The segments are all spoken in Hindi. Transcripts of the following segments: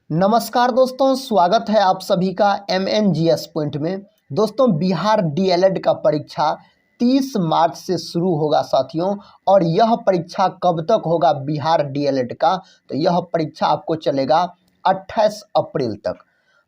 नमस्कार दोस्तों, स्वागत है आप सभी का MNGS पॉइंट में। दोस्तों, बिहार DLED का परीक्षा 30 मार्च से शुरू होगा साथियों। और यह परीक्षा कब तक होगा बिहार DLED का, तो यह परीक्षा आपको चलेगा 28 अप्रैल तक।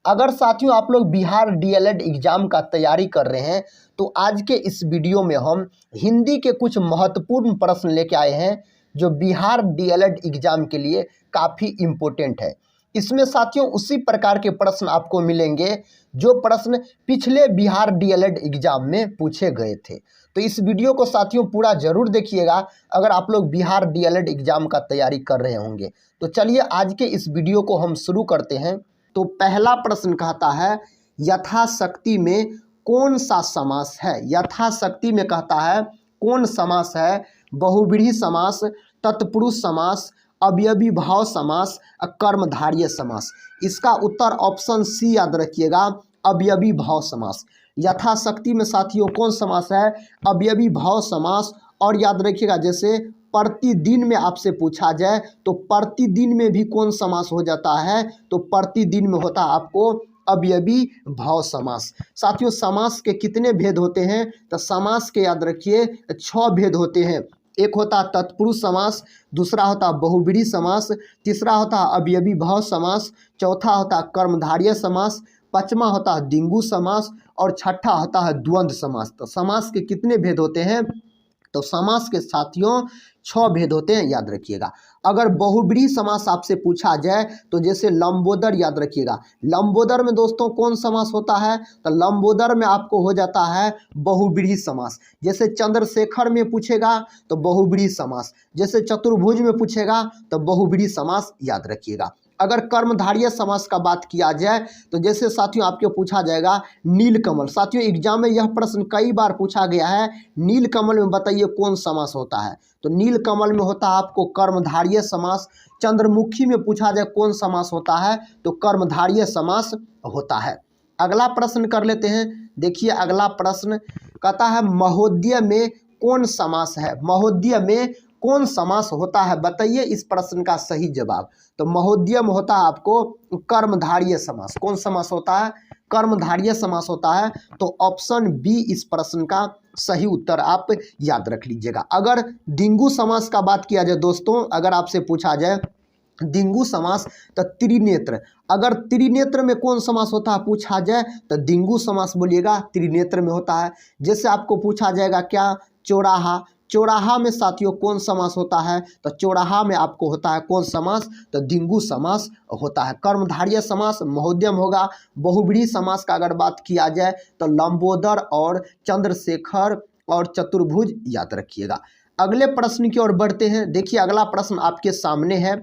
अगर साथियों आप लोग बिहार DLED एग्ज़ाम का तैयारी कर रहे हैं तो आज के इस वीडियो में हम हिंदी के कुछ महत्वपूर्ण प्रश्न लेके आए हैं जो बिहार DLED एग्ज़ाम के लिए काफ़ी इम्पोर्टेंट है। इसमें साथियों उसी प्रकार के प्रश्न आपको मिलेंगे जो प्रश्न पिछले बिहार DLED एग्जाम में पूछे गए थे। तो इस वीडियो को साथियों पूरा जरूर देखिएगा अगर आप लोग बिहार DLED एग्जाम का तैयारी कर रहे होंगे। तो चलिए आज के इस वीडियो को हम शुरू करते हैं। तो पहला प्रश्न कहता है यथाशक्ति में कौन सा समास है। यथाशक्ति में कहता है कौन समास है। बहुव्रीहि समास, तत्पुरुष समास, अवयवी भाव समास, कर्मधारय समास। इसका उत्तर ऑप्शन सी याद रखिएगा, अवयवी भाव समास। यथाशक्ति में साथियों कौन समास है, अवयवी भाव समास। और याद रखिएगा जैसे प्रतिदिन में आपसे पूछा जाए तो प्रतिदिन में भी कौन समास हो जाता है, तो प्रतिदिन में होता है आपको अवयवी भाव समास। साथियों समास के कितने भेद होते हैं, तो समास के याद रखिए 6 भेद होते हैं। एक होता तत्पुरुष समास, दूसरा होता बहुव्रीहि समास, तीसरा होता अवयवी भाव समास, चौथा होता कर्मधारय समास, पांचवा होता है द्विगु समास और छठा होता है द्वंद्व समास। तो समास के कितने भेद होते हैं, तो समास के साथियों 6 भेद होते हैं, याद रखिएगा। अगर बहुव्रीहि समास आपसे पूछा जाए तो जैसे लंबोदर याद रखिएगा। लंबोदर में दोस्तों कौन समास होता है, तो लंबोदर में आपको हो जाता है बहुव्रीहि समास। जैसे चंद्रशेखर में पूछेगा तो बहुव्रीहि समास, जैसे चतुर्भुज में पूछेगा तो बहुव्रीहि समास, याद रखिएगा। अगर कर्मधारय समास का बात किया जाए तो जैसे साथियों आपके पूछा जाएगा नीलकमल। साथियों एग्जाम में यह प्रश्न कई बार पूछा गया है, नीलकमल में बताइए कौन समास होता है, तो नीलकमल में होता है आपको कर्मधारय समास। चंद्रमुखी में पूछा जाए कौन समास होता है, तो कर्मधारय समास होता है। अगला प्रश्न कर लेते हैं। देखिए अगला प्रश्न कहता है महोदय में कौन समास है। महोदय में कौन समास होता है, बताइए इस प्रश्न का सही जवाब। तो महोदय में होता है आपको कर्मधारय समास। कौन समास होता है, कर्मधारय समास होता है। तो ऑप्शन बी इस प्रश्न का सही उत्तर आप याद रख लीजिएगा। अगर द्विगु समास का बात किया जाए दोस्तों, अगर आपसे पूछा जाए द्विगु समास तो त्रिनेत्र। अगर त्रिनेत्र में कौन समास होता है पूछा जाए तो द्विगु समास बोलिएगा, त्रिनेत्र में होता है। जैसे आपको पूछा जाएगा क्या चौराहा, चौराहा में साथियों कौन समास होता है, तो चौराहा में आपको होता है कौन समास, तो द्विगु समास होता है। कर्मधारय समास महोदय में होगा। बहुव्रीहि समास का अगर बात किया जाए तो लंबोदर और चंद्रशेखर और चतुर्भुज, याद रखिएगा। अगले प्रश्न की ओर बढ़ते हैं। देखिए अगला प्रश्न आपके सामने है,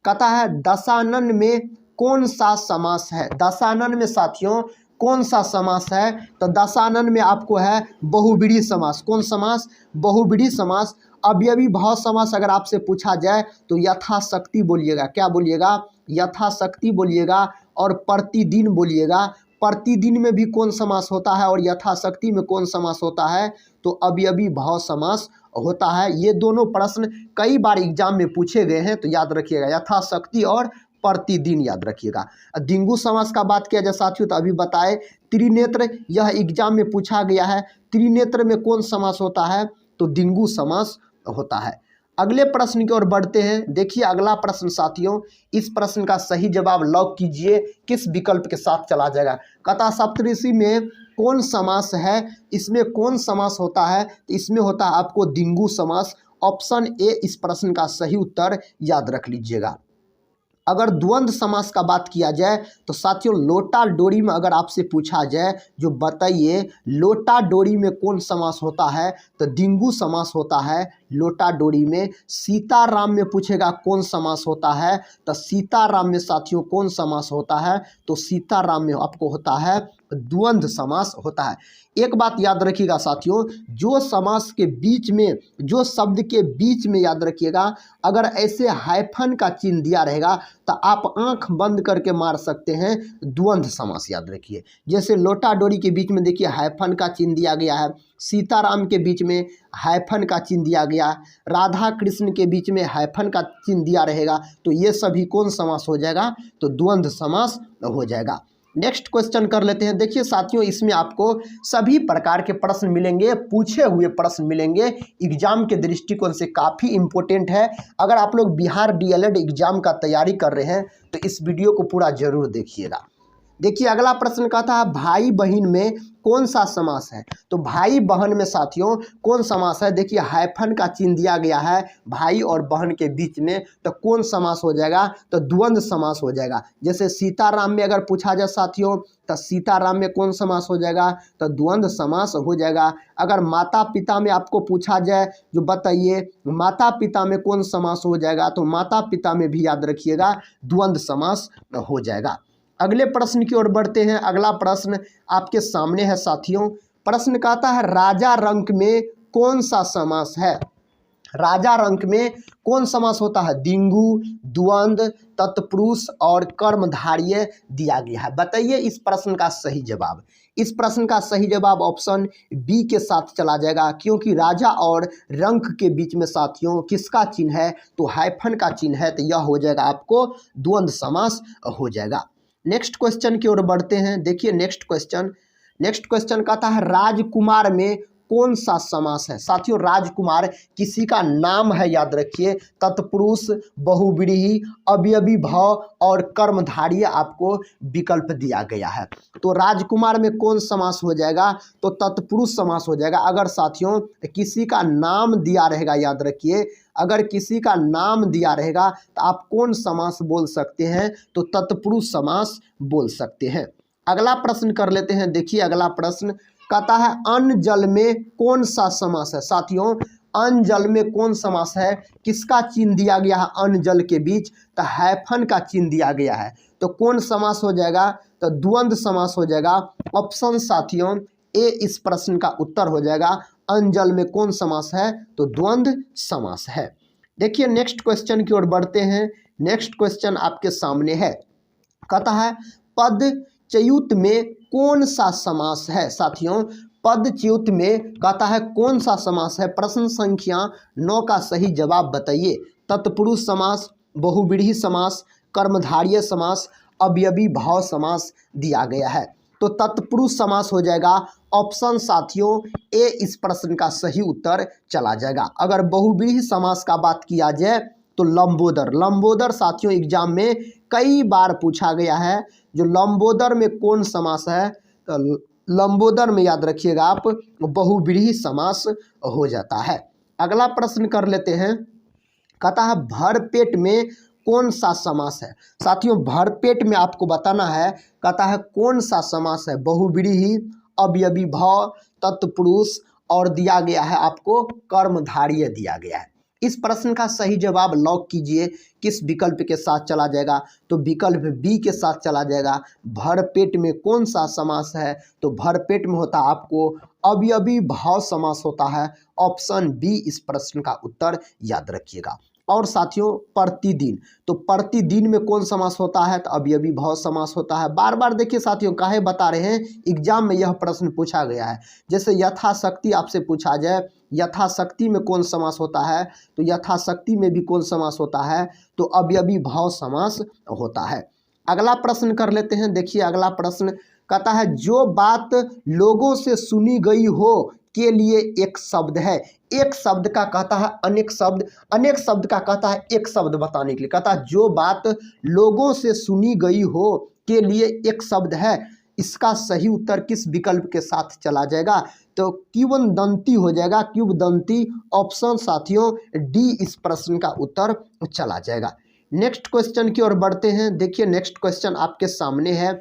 कहता है दशानन में कौन सा समास है। दशानन में साथियों कौन सा समास है, तो दशानन में आपको है बहुव्रीहि समास। कौन समास, बहुव्रीहि समास। अवयवी भाव समास अगर आपसे पूछा जाए तो यथाशक्ति बोलिएगा। क्या बोलिएगा, यथाशक्ति बोलिएगा। और प्रतिदिन बोलिएगा। प्रतिदिन में भी कौन समास होता है और यथाशक्ति में कौन समास होता है, तो अवयवी भाव समास होता है। ये दोनों प्रश्न कई बार एग्जाम में पूछे गए हैं, तो याद रखिएगा यथाशक्ति और प्रतिदिन, याद रखिएगा। द्विगु समास का बात किया जाए साथियों तो अभी बताए त्रिनेत्र, यह एग्जाम में पूछा गया है। त्रिनेत्र में कौन समास होता है, तो द्विगु समास होता है। अगले प्रश्न की ओर बढ़ते हैं। देखिए अगला प्रश्न साथियों, इस प्रश्न का सही जवाब लॉक कीजिए, किस विकल्प के साथ चला जाएगा। कथा सप्तऋषि में कौन समास है, इसमें कौन समास होता है, तो इसमें होता है आपको द्विगु समास। ऑप्शन ए इस प्रश्न का सही उत्तर, याद रख लीजिएगा। अगर द्वंद्व समास का बात किया जाए तो साथियों लोटा डोरी में अगर आपसे पूछा जाए जो बताइए लोटा डोरी में कौन समास होता है, तो द्विगु समास होता है लोटा डोरी में। सीताराम में पूछेगा कौन समास होता है, तो सीताराम में साथियों कौन समास होता है, तो सीताराम में आपको होता है द्वंद्व समास होता है। एक बात याद रखिएगा साथियों, जो समास के बीच में, जो शब्द के बीच में याद रखिएगा अगर ऐसे हाइफन का चिन्ह दिया रहेगा तो आप आंख बंद करके मार सकते हैं द्वंद्व समास, याद रखिए। जैसे लोटा डोरी के बीच में देखिए हाइफन का चिन्ह दिया गया है, सीताराम के बीच में हाइफन का चिन्ह दिया गया गया, राधा कृष्ण के बीच में हाइफन का चिन्ह दिया रहेगा, तो ये सभी कौन समास हो जाएगा, तो द्वंद्व समास हो जाएगा। नेक्स्ट क्वेश्चन कर लेते हैं। देखिए साथियों, इसमें आपको सभी प्रकार के प्रश्न मिलेंगे, पूछे हुए प्रश्न मिलेंगे, एग्जाम के दृष्टिकोण से काफ़ी इंपॉर्टेंट है। अगर आप लोग बिहार डीएलएड एग्जाम का तैयारी कर रहे हैं तो इस वीडियो को पूरा जरूर देखिएगा। देखिए अगला प्रश्न कहता है भाई बहन में कौन सा समास है। तो भाई बहन में साथियों कौन समास है, देखिए हाइफन का चिन्ह दिया गया है भाई और बहन के बीच में, तो कौन समास हो जाएगा, तो द्वंद्व समास हो जाएगा। जैसे सीताराम में अगर पूछा जाए साथियों, तो सीताराम में कौन समास हो जाएगा, तो द्वंद्व समास हो जाएगा। अगर माता पिता में आपको पूछा जाए, जो बताइए माता पिता में कौन समास हो जाएगा, तो माता पिता में भी याद रखिएगा द्वंद्व समास हो जाएगा। अगले प्रश्न की ओर बढ़ते हैं। अगला प्रश्न आपके सामने है साथियों। प्रश्न कहता है राजा रंक में कौन सा समास है। राजा रंक में कौन समास होता है, दिंगु, द्वंद्व, तत्पुरुष और कर्मधारय दिया गया है। बताइए इस प्रश्न का सही जवाब। इस प्रश्न का सही जवाब ऑप्शन बी के साथ चला जाएगा, क्योंकि राजा और रंक के बीच में साथियों किसका चिन्ह है, तो हाइफन का चिन्ह है, तो यह हो जाएगा आपको द्वंद्व समास हो जाएगा। नेक्स्ट क्वेश्चन की ओर बढ़ते हैं। देखिए नेक्स्ट क्वेश्चन कहता है राजकुमार में कौन सा समास है। साथियों राजकुमार किसी का नाम है, याद रखिए, तत्पुरुष, बहुव्रीहि, अवयवी भाव और कर्मधारय आपको विकल्प दिया गया है। तो राजकुमार में कौन समास हो जाएगा, तो तत्पुरुष समास हो जाएगा। अगर साथियों किसी का नाम दिया रहेगा, याद रखिए, अगर किसी का नाम दिया रहेगा तो आप कौन समास बोल सकते हैं, तो तत्पुरुष समास बोल सकते हैं। अगला प्रश्न कर लेते हैं। देखिए अगला प्रश्न कहता है अन्न जल में कौन सा समास है। साथियों अन्न जल में कौन समास है, किसका चिन्ह दिया गया है अन्न जल के बीच, तो हाइफन का चिन्ह दिया गया है, तो कौन समास हो जाएगा, तो द्वंद्व समास हो जाएगा। ऑप्शन साथियों ए इस प्रश्न का उत्तर हो जाएगा। अन्न जल में कौन समास है, तो द्वंद्व समास है। देखिए नेक्स्ट क्वेश्चन की ओर बढ़ते हैं। नेक्स्ट क्वेश्चन आपके सामने है, कहता है पदच्युत में कौन सा समास है। साथियों पदच्युत में कहता है कौन सा समास है। प्रश्न संख्या 9 का सही जवाब बताइए। तत्पुरुष समास, बहुव्रीहि समास, कर्मधारय समास, अवयवी भाव समास दिया गया है, तो तत्पुरुष समास हो जाएगा। ऑप्शन साथियों ए इस प्रश्न का सही उत्तर चला जाएगा। अगर बहुव्रीहि समास का बात किया जाए तो लंबोदर साथियों एग्जाम में कई बार पूछा गया है। जो लंबोदर में कौन समास है, तो लंबोदर में याद रखिएगा आप बहुव्रीहि समास हो जाता है। अगला प्रश्न कर लेते हैं। कहता है भरपेट में कौन सा समास है। साथियों भरपेट में आपको बताना है, कहता है कौन सा समास है, बहुव्रीहि, अवयवी भाव, तत्पुरुष और दिया गया है आपको कर्मधारय दिया गया है। इस प्रश्न का सही जवाब लॉक कीजिए। किस विकल्प के साथ चला जाएगा, तो विकल्प बी के साथ चला जाएगा। भरपेट में कौन सा समास है, तो भरपेट में होता है आपको अवयवी भाव समास होता है। ऑप्शन बी इस प्रश्न का उत्तर याद रखिएगा। और साथियों प्रतिदिन, तो प्रतिदिन में कौन समास होता है, तो अवयवी भाव समास होता है। बार बार देखिए साथियों काहे बता रहे हैं, एग्जाम में यह प्रश्न पूछा गया है। जैसे यथाशक्ति आपसे पूछा जाए, यथाशक्ति में कौन समास होता है, तो यथाशक्ति में भी कौन समास होता है, तो अवयवी भाव समास होता है। अगला प्रश्न कर लेते हैं। देखिए अगला प्रश्न कहता है जो बात लोगों से सुनी गई हो के लिए एक शब्द है। एक शब्द का कहता है अनेक शब्द, अनेक शब्द का कहता है एक शब्द बताने के लिए। कहता है जो बात लोगों से सुनी गई हो के लिए एक शब्द है। इसका सही उत्तर किस विकल्प के साथ चला जाएगा, तो किंवदंती हो जाएगा, किंवदंती। ऑप्शन साथियों डी इस प्रश्न का उत्तर चला जाएगा। नेक्स्ट क्वेश्चन की ओर बढ़ते हैं। देखिए नेक्स्ट क्वेश्चन आपके सामने है,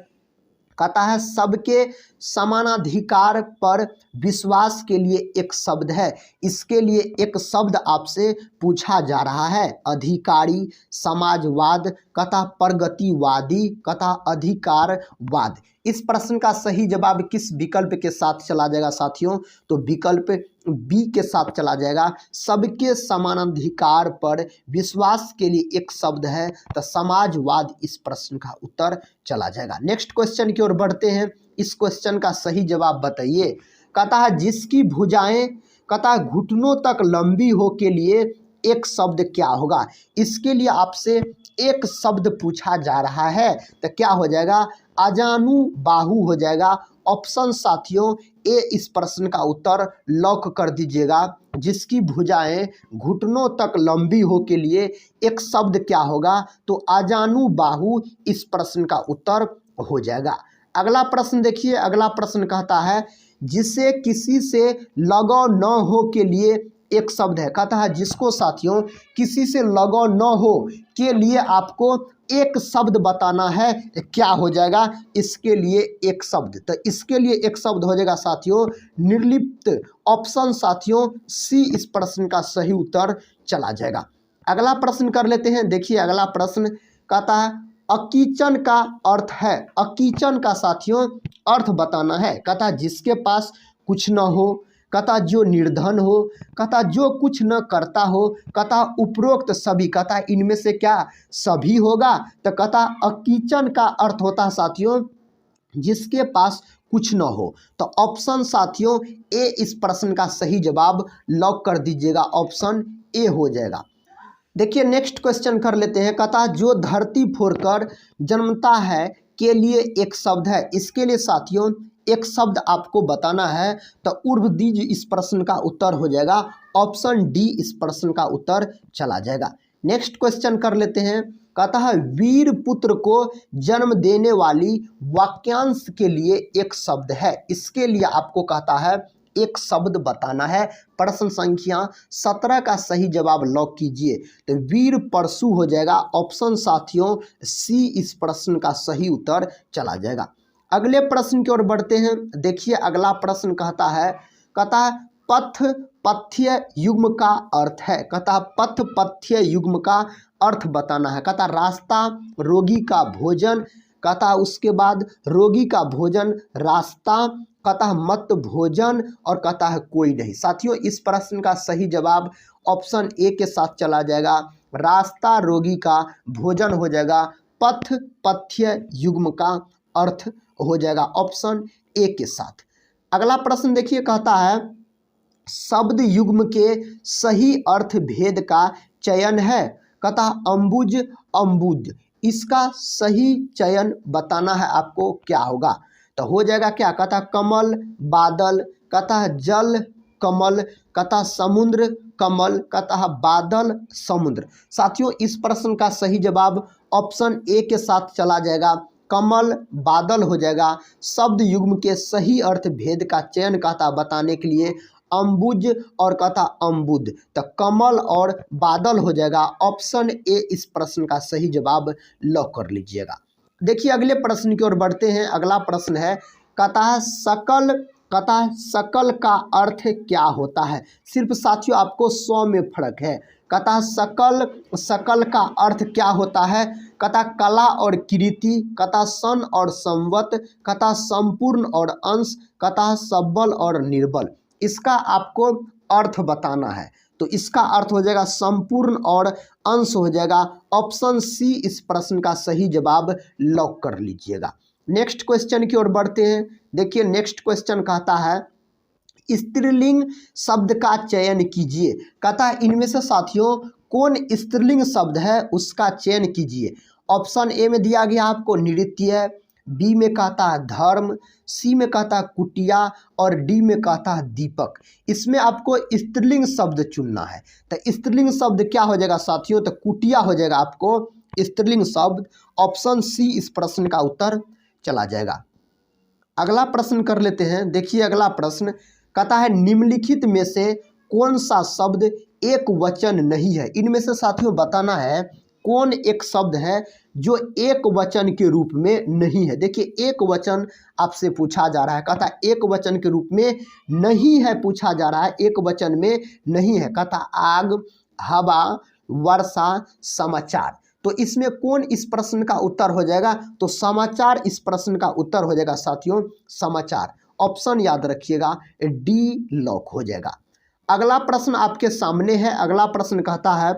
कहता है सबके समानाधिकार पर विश्वास के लिए एक शब्द है। इसके लिए एक शब्द आपसे पूछा जा रहा है। अधिकारी, समाजवाद, कथा प्रगतिवादी, कथा अधिकारवाद। इस प्रश्न का सही जवाब किस विकल्प के साथ चला जाएगा साथियों, तो विकल्प बी के साथ चला जाएगा। सबके समानाधिकार पर विश्वास के लिए एक शब्द है, तो समाजवाद इस प्रश्न का उत्तर चला जाएगा। नेक्स्ट क्वेश्चन की ओर बढ़ते हैं। इस क्वेश्चन का सही जवाब बताइए। कहता है जिसकी भुजाएं कहता है घुटनों तक लंबी हो के लिए एक शब्द क्या होगा। इसके लिए आपसे एक शब्द पूछा जा रहा है, तो क्या हो जाएगा, अजानु बाहु हो जाएगा। ऑप्शन साथियों ए इस प्रश्न का उत्तर लॉक कर दीजिएगा। जिसकी भुजाएं घुटनों तक लंबी हो के लिए एक शब्द क्या होगा, तो अजानु बाहु इस प्रश्न का उत्तर हो जाएगा। अगला प्रश्न देखिए, अगला प्रश्न कहता है जिसे किसी से लगाव न हो के लिए एक शब्द है। कहता है जिसको साथियों किसी से लगाव न हो के लिए आपको एक शब्द बताना है, क्या हो जाएगा, इसके लिए एक शब्द। तो इसके लिए एक शब्द हो जाएगा साथियों निर्लिप्त। ऑप्शन साथियों सी इस प्रश्न का सही उत्तर चला जाएगा। अगला प्रश्न कर लेते हैं। देखिए अगला प्रश्न कहता है अकीचन का अर्थ है। अकीचन का साथियों अर्थ बताना है। कहता जिसके पास कुछ न हो, कहता जो निर्धन हो, कहता जो कुछ न करता हो, कहता उपरोक्त सभी, कहता इनमें से क्या सभी होगा। तो कहता अकीचन का अर्थ होता है साथियों जिसके पास कुछ न हो। तो ऑप्शन साथियों ए इस प्रश्न का सही जवाब लॉक कर दीजिएगा, ऑप्शन ए हो जाएगा। देखिए नेक्स्ट क्वेश्चन कर लेते हैं। कहता जो धरती फोड़कर जन्मता है के लिए एक शब्द है। इसके लिए साथियों एक शब्द आपको बताना है, तो उर्वदीज इस प्रश्न का उत्तर हो जाएगा, ऑप्शन डी इस प्रश्न का उत्तर चला जाएगा। नेक्स्ट क्वेश्चन कर लेते हैं। कहता है वीर पुत्र को जन्म देने वाली वाक्यांश के लिए एक शब्द है। इसके लिए आपको कहता है एक शब्द बताना है। प्रश्न संख्या 17 का सही जवाब लॉक कीजिए, तो वीर परशु हो जाएगा। ऑप्शन साथियों सी इस प्रश्न का सही उत्तर चला जाएगा। अगले प्रश्न की ओर बढ़ते हैं। देखिए अगला प्रश्न कहता है पथ पथ्य युग्म का अर्थ है। कहता पथ पथ्य युग्म का अर्थ बताना है। कहता रास्ता, रोगी का भोजन, कहता उसके बाद रोगी का भोजन, रास्ता, कहता मत भोजन, और कहता है कोई नहीं। साथियों इस प्रश्न का सही जवाब ऑप्शन ए के साथ चला जाएगा, रास्ता रोगी का भोजन हो जाएगा। पथ पथ्य युग्म का अर्थ हो जाएगा ऑप्शन ए के साथ। अगला प्रश्न देखिए कहता है शब्द युग्म के सही अर्थ भेद का चयन है। कहता अम्बुज अम्बुद, इसका सही चयन बताना है आपको, क्या होगा, तो हो जाएगा क्या, कहता कमल बादल, कहता जल कमल, कहता समुद्र कमल, कहता बादल समुद्र। साथियों इस प्रश्न का सही जवाब ऑप्शन ए के साथ चला जाएगा, कमल बादल हो जाएगा। शब्द युग्म के सही अर्थ भेद का चयन कहता बताने के लिए अम्बुज और कहता अम्बुद, तो कमल और बादल हो जाएगा। ऑप्शन ए इस प्रश्न का सही जवाब लॉक कर लीजिएगा। देखिए अगले प्रश्न की ओर बढ़ते हैं। अगला प्रश्न है कहता सकल, कहता सकल का अर्थ क्या होता है। सिर्फ साथियों आपको 100 में फर्क है। कहता सकल, सकल का अर्थ क्या होता है, कहता कला और कृति, कहता सन और संवत, कहता संपूर्ण और अंश, कहता सबल और निर्बल। इसका आपको अर्थ बताना है, तो इसका अर्थ हो जाएगा संपूर्ण और अंश हो जाएगा। ऑप्शन सी इस प्रश्न का सही जवाब लॉक कर लीजिएगा। नेक्स्ट क्वेश्चन की ओर बढ़ते हैं। देखिए नेक्स्ट क्वेश्चन कहता है स्त्रीलिंग शब्द का चयन कीजिए। कहता है इनमें से साथियों कौन स्त्रीलिंग शब्द है उसका चयन कीजिए। ऑप्शन ए में दिया गया आपको नृत्य, बी में कहता है धर्म, सी में कहता है कुटिया, और डी में कहता है दीपक। इसमें आपको स्त्रीलिंग शब्द चुनना है, तो स्त्रीलिंग शब्द क्या हो जाएगा साथियों, तो कुटिया हो जाएगा आपको स्त्रीलिंग शब्द। ऑप्शन सी इस प्रश्न का उत्तर चला जाएगा। अगला प्रश्न कर लेते हैं। देखिए अगला प्रश्न कहता है निम्नलिखित में से कौन सा शब्द एक वचन नहीं है। इनमें से साथियों बताना है कौन एक शब्द है जो एक वचन के रूप में नहीं है। देखिए एक वचन आपसे पूछा जा रहा है, कहता एक वचन के रूप में नहीं है पूछा जा रहा है, एक वचन में नहीं है। कहता आग, हवा, वर्षा, समाचार। तो इसमें कौन इस प्रश्न का उत्तर हो जाएगा, तो समाचार इस प्रश्न का उत्तर हो जाएगा साथियों, समाचार। ऑप्शन याद रखिएगा डी लॉक हो जाएगा। अगला प्रश्न आपके सामने है। अगला प्रश्न कहता है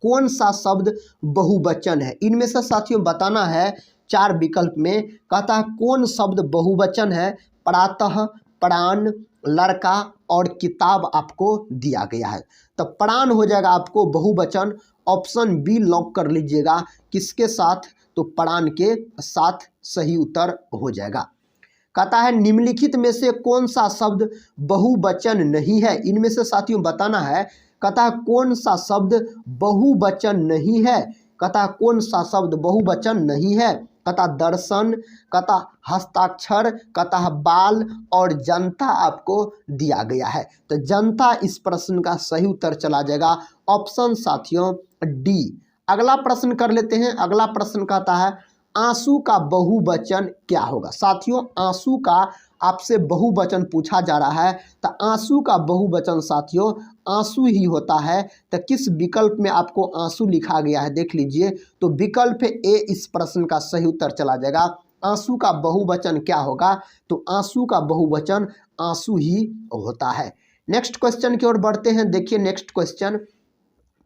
कौन सा शब्द बहुवचन है। इनमें से साथियों बताना है 4 विकल्प में। कहता है कौन शब्द बहुवचन है, प्रातः, प्राण, लड़का और किताब आपको दिया गया है। तो प्राण हो जाएगा आपको बहुवचन, ऑप्शन बी लॉक कर लीजिएगा। किसके साथ? तो प्राण के साथ सही उत्तर हो जाएगा। कहता है निम्नलिखित में से कौन सा शब्द बहुवचन नहीं है? इनमें से साथियों बताना है। कहता है कौन सा शब्द बहुवचन नहीं है? कहता है कौन सा शब्द बहुवचन नहीं है? कहता दर्शन, कहता हस्ताक्षर, कहता बाल और जनता आपको दिया गया है। तो जनता इस प्रश्न का सही उत्तर चला जाएगा, ऑप्शन साथियों डी। अगला प्रश्न कर लेते हैं। अगला प्रश्न कहता है आंसू का बहुवचन क्या होगा? साथियों आंसू का आपसे बहुवचन पूछा जा रहा है, तो आंसू का बहुवचन साथियों आंसू ही होता है। तो किस विकल्प में आपको आंसू लिखा गया है देख लीजिए। तो विकल्प ए इस प्रश्न का सही उत्तर चला जाएगा। आंसू का बहुवचन क्या होगा? तो आंसू का बहुवचन आंसू ही होता है। नेक्स्ट क्वेश्चन की ओर बढ़ते हैं। देखिए नेक्स्ट क्वेश्चन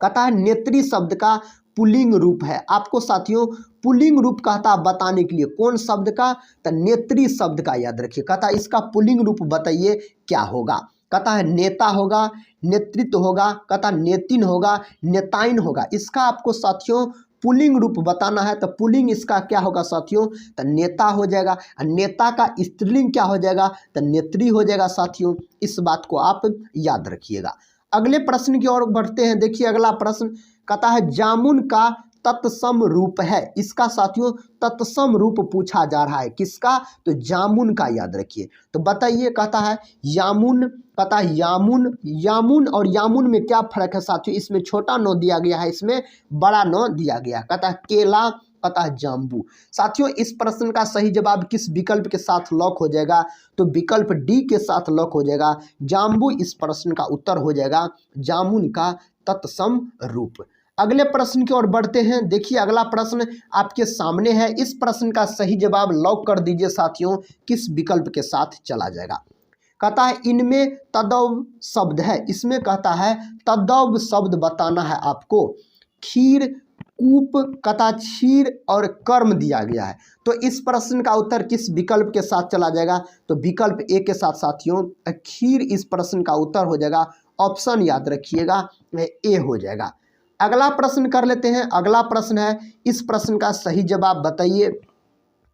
कहता है नेत्री शब्द का पुल्लिंग रूप है। आपको साथियों पुल्लिंग रूप कहता बताने के लिए कौन शब्द का? तो नेत्री शब्द का याद रखिए। कहता इसका पुल्लिंग रूप बताइए क्या होगा? कहता है नेता होगा, नेतृत्व होगा, कहता नेतिन होगा, नेताइन होगा। इसका आपको साथियों पुल्लिंग रूप बताना है। तो पुल्लिंग इसका क्या होगा साथियों? तो नेता हो जाएगा। नेता का स्त्रीलिंग क्या हो जाएगा? तो नेत्री हो जाएगा साथियों। इस बात को आप याद रखिएगा। अगले प्रश्न की ओर बढ़ते हैं। देखिए अगला प्रश्न कहता है जामुन का तत्सम रूप है। इसका साथियों तत्सम रूप पूछा जा रहा है। किसका? तो जामुन का याद रखिए। तो बताइए। कहता है यामुन, कहता है यामुन, यामुन और यामुन में क्या फर्क है साथियों? इसमें छोटा नो दिया गया है, इसमें बड़ा नो दिया गया है। कहता है केला, कहता है जाम्बू। साथियों इस प्रश्न का सही जवाब किस विकल्प के साथ लॉक हो जाएगा? तो विकल्प डी के साथ लॉक हो जाएगा। जाम्बू इस प्रश्न का उत्तर हो जाएगा, जामुन का तत्सम रूप। अगले प्रश्न की ओर बढ़ते हैं। देखिए अगला प्रश्न आपके सामने है। इस प्रश्न का सही जवाब लॉक कर दीजिए साथियों। किस विकल्प के साथ चला जाएगा? कहता है इनमें तदव शब्द है। इसमें कहता है तदव शब्द बताना है आपको। खीर, कूप, कहता क्षीर और कर्म दिया गया है। तो इस प्रश्न का उत्तर किस विकल्प के साथ चला जाएगा? तो विकल्प ए के साथ साथियों खीर इस प्रश्न का उत्तर हो जाएगा। ऑप्शन याद रखिएगा ए हो जाएगा। अगला प्रश्न कर लेते हैं। अगला प्रश्न है इस प्रश्न का सही जवाब बताइए।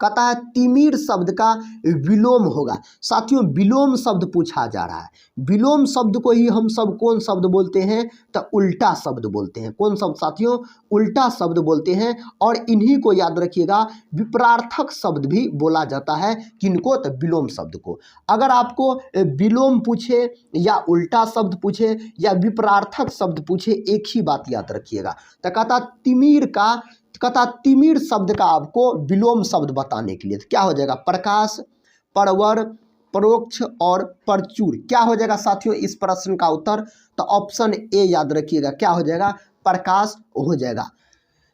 कहता है तिमिर शब्द का विलोम होगा। साथियों विलोम शब्द पूछा जा रहा है। विलोम शब्द को ही हम सब कौन शब्द बोलते हैं? तो उल्टा शब्द बोलते हैं। कौन शब्द साथियों? उल्टा शब्द बोलते हैं। और इन्हीं को याद रखिएगा विपरार्थक शब्द भी बोला जाता है। किनको? तो विलोम शब्द को। अगर आपको विलोम पूछे या उल्टा शब्द पूछे या विपरार्थक शब्द पूछे, एक ही बात याद रखिएगा। तो कहता तिमिर का, कहता तिमिर शब्द का आपको विलोम शब्द बताने के लिए तो क्या हो जाएगा? प्रकाश, परवर, परोक्ष और परचूर। क्या हो जाएगा साथियों इस प्रश्न का उत्तर? तो ऑप्शन ए याद रखिएगा। क्या हो जाएगा? प्रकाश हो जाएगा।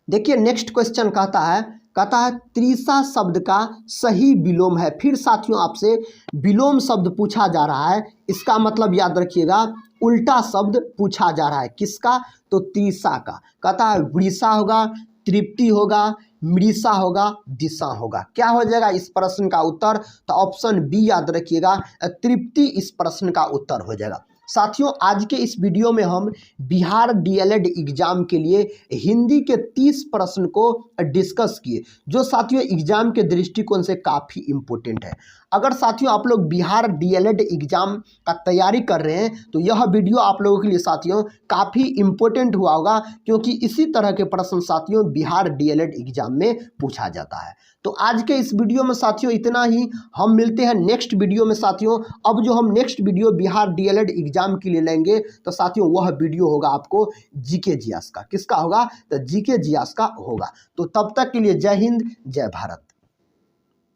देखिए नेक्स्ट क्वेश्चन कहता है त्रिशा शब्द का सही विलोम है। फिर साथियों आपसे विलोम शब्द पूछा जा रहा है। इसका मतलब याद रखिएगा उल्टा शब्द पूछा जा रहा है। किसका? तो त्रिशा का। कहता है वृषा होगा, तृप्ति होगा, मृषा होगा, दिशा होगा। क्या हो जाएगा इस प्रश्न का उत्तर? तो ऑप्शन बी याद रखिएगा, तृप्ति इस प्रश्न का उत्तर हो जाएगा। साथियों आज के इस वीडियो में हम बिहार डीएलएड एग्जाम के लिए हिंदी के 30 प्रश्न को डिस्कस किए, जो साथियों एग्जाम के दृष्टिकोण से काफ़ी इम्पोर्टेंट है। अगर साथियों आप लोग बिहार डीएलएड एग्जाम का तैयारी कर रहे हैं तो यह वीडियो आप लोगों के लिए साथियों काफ़ी इम्पोर्टेंट हुआ होगा, क्योंकि इसी तरह के प्रश्न साथियों बिहार डीएलएड एग्जाम में पूछा जाता है। तो आज के इस वीडियो में साथियों इतना ही। हम मिलते हैं नेक्स्ट वीडियो में साथियों। अब जो हम next video Bihar DElEd exam के लिए लेंगे तो साथियों वह वीडियो होगा आपको जीके जीएस का। किसका होगा? तो जीके जीएस का होगा। तो तब तक के लिए जय हिंद, जय भारत।